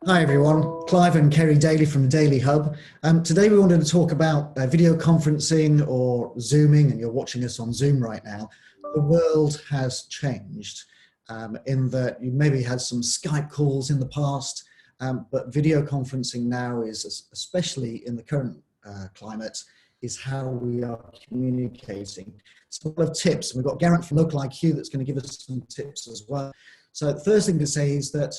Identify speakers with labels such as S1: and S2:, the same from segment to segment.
S1: Hi everyone, Clive and Kerry Daly from the Daily Hub. Today we wanted to talk about video conferencing or Zooming, and you're watching us on Zoom right now. The world has changed in that you maybe had some Skype calls in the past, but video conferencing now is, especially in the current climate, is how we are communicating. So a lot of tips. We've got Geraint from Local IQ that's going to give us some tips as well. So the first thing to say is that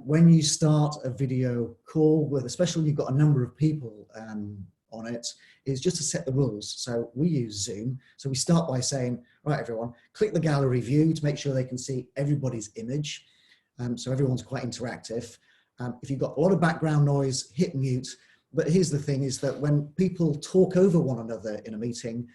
S1: when you start a video call with, especially when you've got a number of people on it, is just to set the rules. So we use Zoom. So we start by saying, right, everyone, click the gallery view to make sure they can see everybody's image. So everyone's quite interactive. If you've got a lot of background noise, hit mute. But here's the thing is that when people talk over one another in a meeting,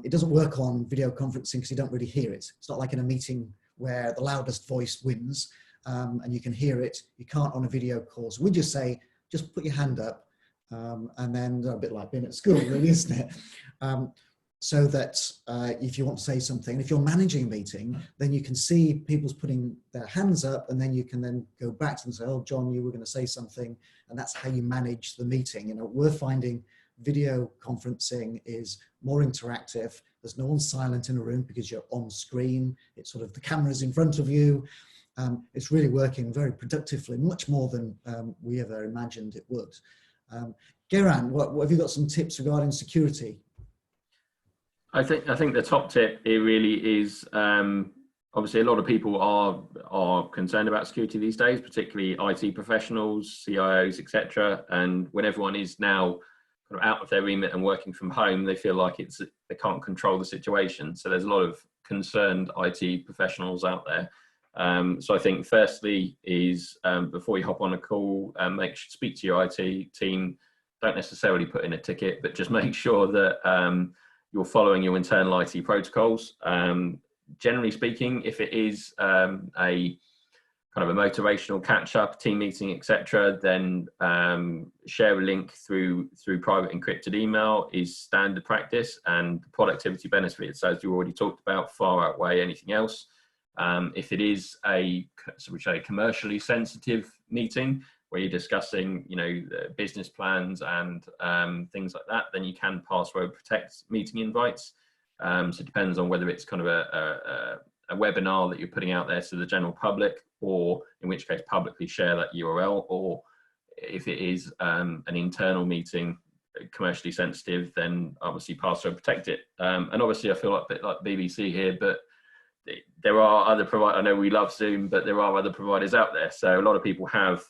S1: it doesn't work on video conferencing because you don't really hear it. It's not like in a meeting where the loudest voice wins. And you can hear it. You can't on a video call. So we just say, just put your hand up, and then a bit like being at school, really, isn't it? So that if you want to say something, if you're managing a meeting, then you can see people's putting their hands up, and then you can then go back to them and say, oh, John, you were going to say something, and that's how you manage the meeting. You know, we're finding video conferencing is more interactive. There's no one silent in a room because you're on screen. It's sort of the camera's in front of you. It's really working very productively, much more than we ever imagined it would. Geraint, what have you got some tips regarding security?
S2: I think the top tip here really is obviously a lot of people are concerned about security these days, particularly IT professionals, CIOs, etc. And when everyone is now kind of out of their remit and working from home, they feel like they can't control the situation. So there's a lot of concerned IT professionals out there. So I think firstly is before you hop on a call, speak to your IT team. Don't necessarily put in a ticket, but just make sure that you're following your internal IT protocols. Generally speaking, if it is a kind of a motivational catch-up, team meeting, etc., then share a link through private encrypted email is standard practice, and the productivity benefits, as you already talked about, far outweigh anything else. If it is a commercially sensitive meeting where you're discussing, business plans and things like that, then you can password protect meeting invites. So it depends on whether it's kind of a webinar that you're putting out there to the general public, or in which case publicly share that URL, or if it is an internal meeting, commercially sensitive, then obviously password protect it. And obviously I feel a bit like BBC here, but there are other providers. I know we love Zoom, but there are other providers out there. So a lot of people have,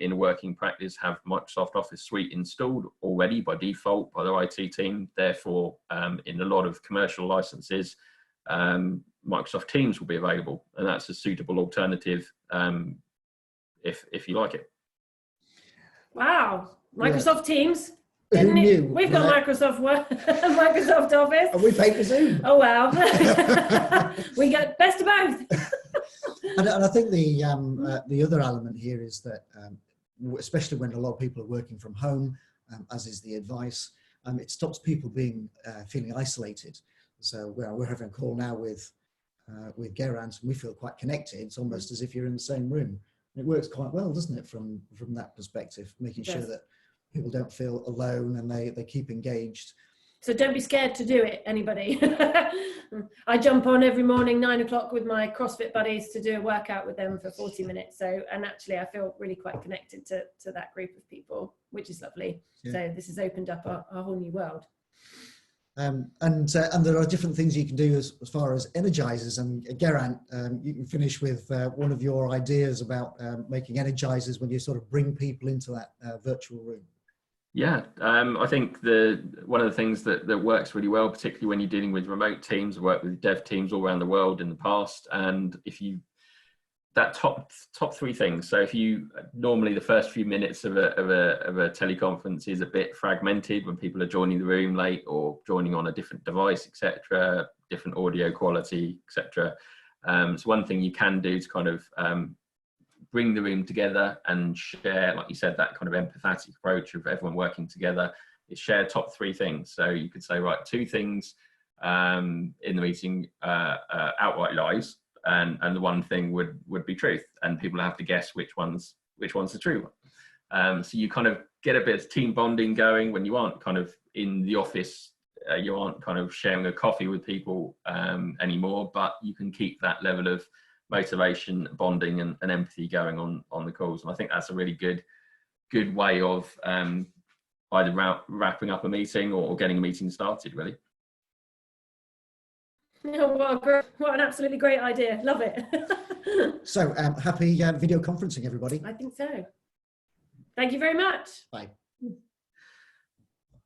S2: in working practice, have Microsoft Office Suite installed already by default by their IT team. Therefore, in a lot of commercial licenses, Microsoft Teams will be available, and that's a suitable alternative if you like it.
S3: Wow, Microsoft Teams.
S1: Who knew?
S3: We've got Microsoft Office.
S1: And we pay for Zoom.
S3: Oh wow, we get best of both.
S1: And I think the other element here is that, especially when a lot of people are working from home, as is the advice, it stops people feeling isolated. So we're having a call now with Geraint, and we feel quite connected. It's almost as if you're in the same room. And it works quite well, doesn't it, from that perspective, making sure that people don't feel alone and they keep engaged.
S3: So don't be scared to do it, anybody. I jump on every morning 9 o'clock with my CrossFit buddies to do a workout with them for 40 minutes. And actually I feel really quite connected to that group of people, which is lovely. Yeah. So this has opened up a whole new world.
S1: And there are different things you can do as far as energizers. And Geraint, you can finish with one of your ideas about making energizers when you sort of bring people into that virtual room.
S2: Yeah, I think one of the things that works really well, particularly when you're dealing with remote teams, I've worked with dev teams all around the world in the past, and that top three things. So if you normally the first few minutes of a teleconference is a bit fragmented when people are joining the room late or joining on a different device, etc., different audio quality, etc. So one thing you can do to kind of bring the room together and share, like you said, that kind of empathetic approach of everyone working together, is share top three things. So you could say, right, two things in the meeting, outright lies, and the one thing would be truth, and people have to guess which one's which one's the true one. So you kind of get a bit of team bonding going when you aren't kind of in the office, you aren't kind of sharing a coffee with people anymore, but you can keep that level of motivation, bonding and empathy going on the calls. And I think that's a really good way of either wrapping up a meeting or getting a meeting started, really.
S3: Oh, what an absolutely great idea. Love it.
S1: So happy video conferencing, everybody.
S3: I think so. Thank you very much.
S1: Bye.